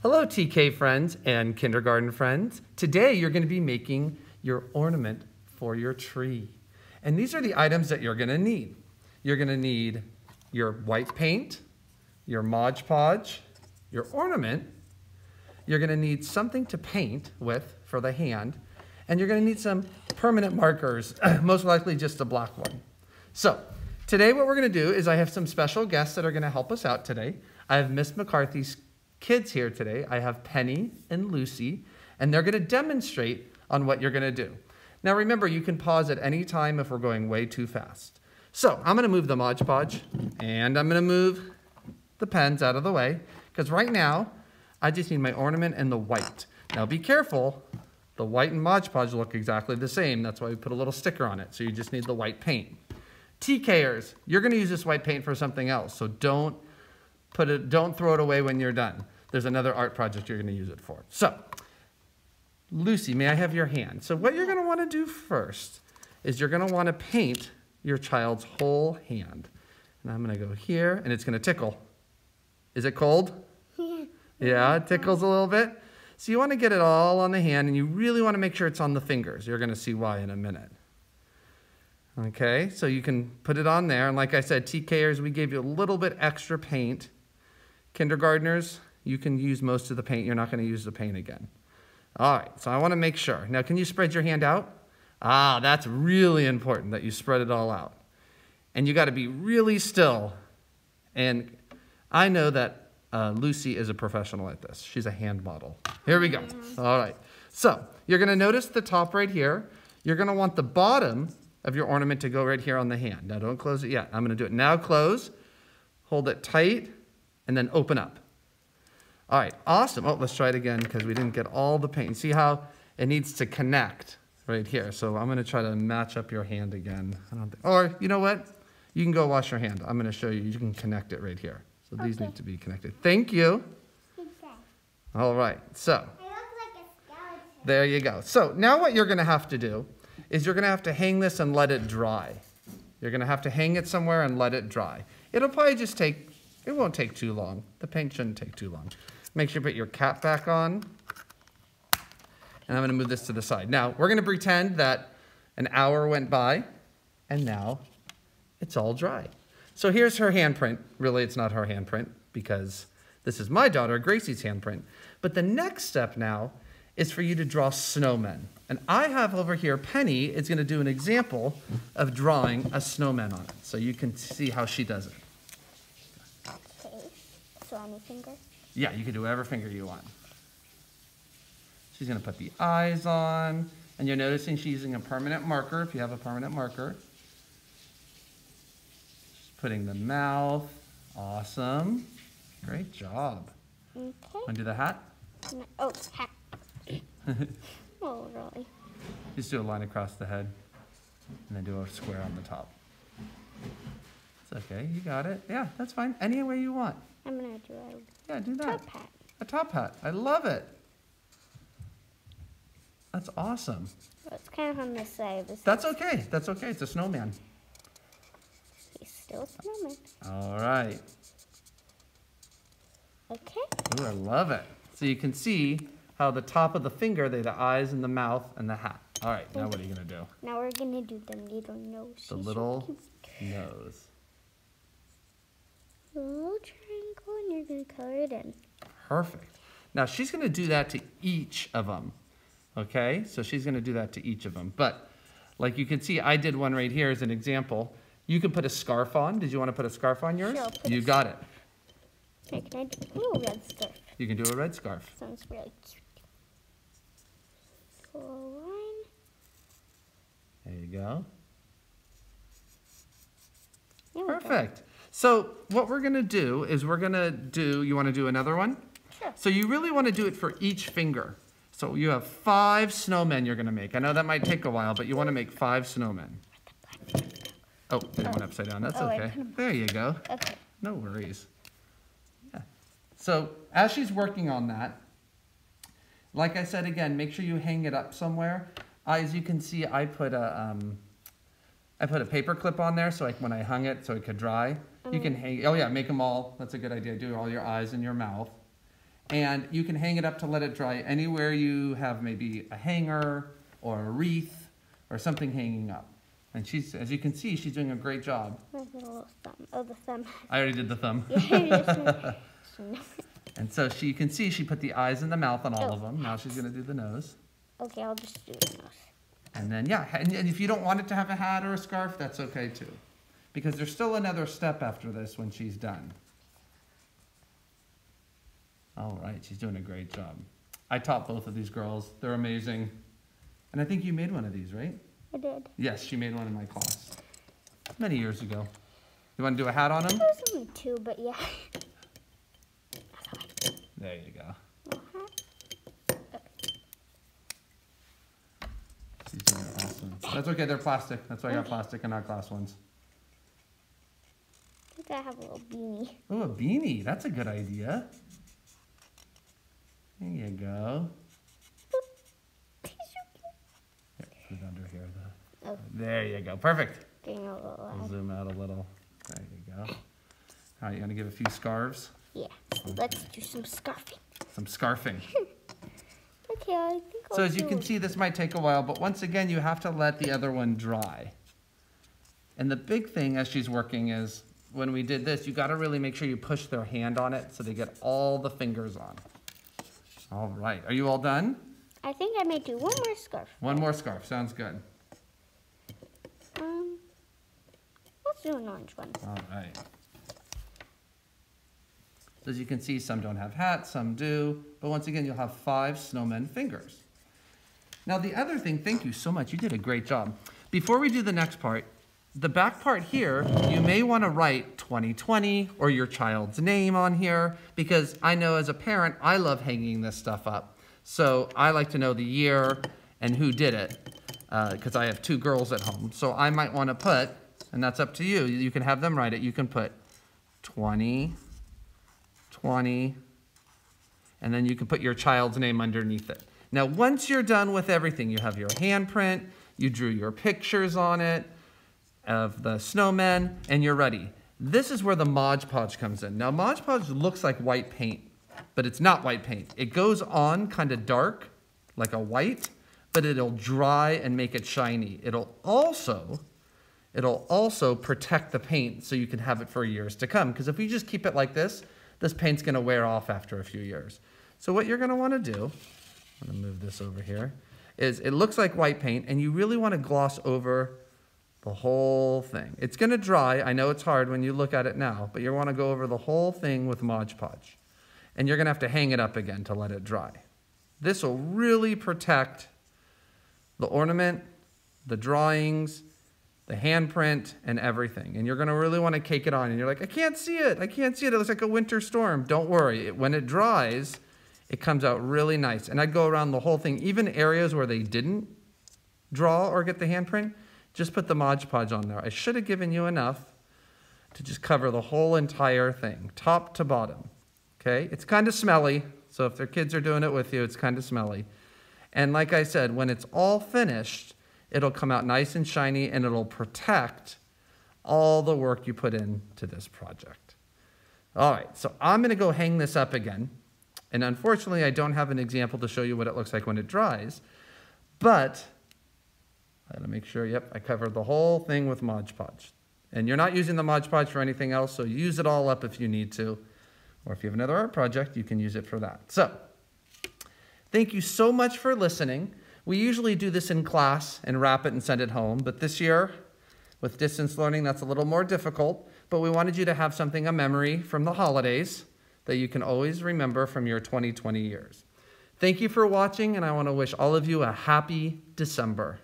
Hello, TK friends and kindergarten friends. Today you're going to be making your ornament for your tree. And these are the items that you're going to need. You're going to need your white paint, your Mod Podge, your ornament. You're going to need something to paint with for the hand. And you're going to need some permanent markers, most likely just a black one. So today what we're going to do is I have some special guests that are going to help us out today. I have Miss McCarthy's kids here today. I have Penny and Lucy, and they're going to demonstrate on what you're going to do. Now remember, you can pause at any time if we're going way too fast. So I'm going to move the Mod Podge, and I'm going to move the pens out of the way, because right now I just need my ornament and the white. Now be careful, the white and Mod Podge look exactly the same. That's why we put a little sticker on it, so you just need the white paint. TKers, you're going to use this white paint for something else, so don't throw it away when you're done. There's another art project you're going to use it for. So, Lucy, may I have your hand? So what you're going to want to do first is you're going to want to paint your child's whole hand. And I'm going to go here, and it's going to tickle. Is it cold? Yeah, it tickles a little bit. So you want to get it all on the hand, and you really want to make sure it's on the fingers. You're going to see why in a minute. Okay, so you can put it on there. And like I said, TKers, we gave you a little bit extra paint. Kindergartners, you can use most of the paint. You're not going to use the paint again. All right, so I want to make sure. Now, can you spread your hand out? Ah, that's really important that you spread it all out. And you got to be really still. And I know that Lucy is a professional at this. She's a hand model. Here we go. All right. So you're going to notice the top right here. You're going to want the bottom of your ornament to go right here on the hand. Now, don't close it yet. I'm going to do it now. Close. Hold it tight. And then open up. All right, awesome. Oh, let's try it again because we didn't get all the paint. See how it needs to connect right here. So I'm going to try to match up your hand again. Or you know what? You can go wash your hand. I'm going to show you. You can connect it right here. So these need to be connected. Thank you. All right, so I look like a skeleton. there you go. So now what you're going to have to do is you're going to have to hang this and let it dry. You're going to have to hang it somewhere and let it dry. It'll probably just take, it won't take too long. The paint shouldn't take too long. Make sure you put your cap back on. And I'm going to move this to the side. Now, we're going to pretend that an hour went by, and now it's all dry. So here's her handprint. Really, it's not her handprint, because this is my daughter, Gracie's handprint. But the next step now is for you to draw snowmen. And I have over here, Penny is going to do an example of drawing a snowman on it. So you can see how she does it. Okay, so any finger? Yeah, you can do whatever finger you want. She's going to put the eyes on, and you're noticing she's using a permanent marker, if you have a permanent marker. She's putting the mouth. Awesome. Great job. Okay. Want to do the hat? No, oh, hat. Oh, really? Just do a line across the head, and then do a square on the top. It's okay, you got it. Yeah, that's fine. Any way you want. I'm going to do Yeah, do a that. top hat. A top hat. I love it. That's awesome. Well, it's kind of on this side. That's okay. That's okay. It's a snowman. He's still a snowman. All right. Okay. Ooh, I love it. So you can see how the top of the finger, the eyes and the mouth and the hat. All right, now what are you going to do? Now we're going to do the little nose. The little nose. Little triangle, and you're going to color it in. Perfect. Now she's going to do that to each of them. Okay, so she's going to do that to each of them. But like you can see, I did one right here as an example. You can put a scarf on. Did you want to put a scarf on yours? Sure, You got it. Here, can I do a little red scarf? You can do a red scarf. Sounds really cute. Pull a line. There you go. There we go. Perfect. So what we're going to do is we're going to do, you want to do another one? Sure. So you really want to do it for each finger. So you have 5 snowmen you're going to make. I know that might take a while, but you want to make 5 snowmen. Oh, it went upside down. That's okay. There you go. Okay. No worries. Yeah. So as she's working on that, like I said again, make sure you hang it up somewhere. As you can see, I put a paper clip on there so when I hung it so it could dry. You can hang, oh yeah, make them all, that's a good idea. Do all your eyes and your mouth. And you can hang it up to let it dry anywhere you have maybe a hanger or a wreath or something hanging up. And she's, as you can see, she's doing a great job. Where's the little thumb? Oh, the thumb. I already did the thumb. Yeah, And so you can see she put the eyes and the mouth on all of them. Now she's going to do the nose. okay, I'll just do the nose. And then, yeah, and if you don't want it to have a hat or a scarf, that's okay too. Because there's still another step after this when she's done. All right, she's doing a great job. I taught both of these girls. They're amazing. And I think you made one of these, right? I did. Yes, she made one in my class many years ago. You want to do a hat on them? There's only two, but yeah. There you go. She's doing awesome. That's okay, they're plastic. That's why I got plastic and not glass ones. I think I have a little beanie. Oh, a beanie. That's a good idea. There you go. Here, put it under here. Oh. There you go. Perfect. Getting a little I'll loud. zoom out a little. There you go. All right, you want to give a few scarves? Yeah, let's do some scarfing. Some scarfing. Okay, I think I'll So as you do can see, this might take a while, but once again, you have to let the other one dry. And the big thing as she's working is, when we did this, you got to really make sure you push their hand on it so they get all the fingers on. All right, are you all done? I think I may do one more scarf. One more scarf, sounds good. Let's do an orange one. All right. So as you can see, some don't have hats, some do, but once again, you'll have 5 snowmen fingers. Now the other thing, thank you so much, you did a great job. Before we do the next part, the back part here, you may want to write 2020 or your child's name on here, because I know as a parent, I love hanging this stuff up. So I like to know the year and who did it, because I have 2 girls at home. So I might want to put, and that's up to you, you can have them write it, you can put 20, and then you can put your child's name underneath it. Now, once you're done with everything, you have your handprint, you drew your pictures on it of the snowmen, and you're ready. This is where the Mod Podge comes in. Now, Mod Podge looks like white paint, but it's not white paint. It goes on kind of dark, like a white, but it'll dry and make it shiny. It'll also protect the paint so you can have it for years to come. Because if we just keep it like this paint's gonna wear off after a few years. So what you're gonna wanna do, I'm gonna move this over here, is it looks like white paint and you really wanna gloss over the whole thing. It's gonna dry, I know it's hard when you look at it now, but you wanna go over the whole thing with Mod Podge. And you're gonna have to hang it up again to let it dry. This will really protect the ornament, the drawings, the handprint, and everything. And you're gonna really wanna cake it on. And you're like, I can't see it, I can't see it. It looks like a winter storm. Don't worry, when it dries, it comes out really nice. And I'd go around the whole thing, even areas where they didn't draw or get the handprint, just put the Mod Podge on there. I should have given you enough to just cover the whole entire thing, top to bottom, okay? It's kind of smelly, so if their kids are doing it with you, it's kind of smelly. And like I said, when it's all finished, it'll come out nice and shiny and it'll protect all the work you put into this project. All right, so I'm gonna go hang this up again. And unfortunately, I don't have an example to show you what it looks like when it dries, but I gotta make sure, yep, I covered the whole thing with Mod Podge. And you're not using the Mod Podge for anything else, so use it all up if you need to. Or if you have another art project, you can use it for that. So, thank you so much for listening. We usually do this in class and wrap it and send it home, but this year, with distance learning, that's a little more difficult, but we wanted you to have something, a memory from the holidays that you can always remember from your 2020 years. Thank you for watching, and I want to wish all of you a happy December.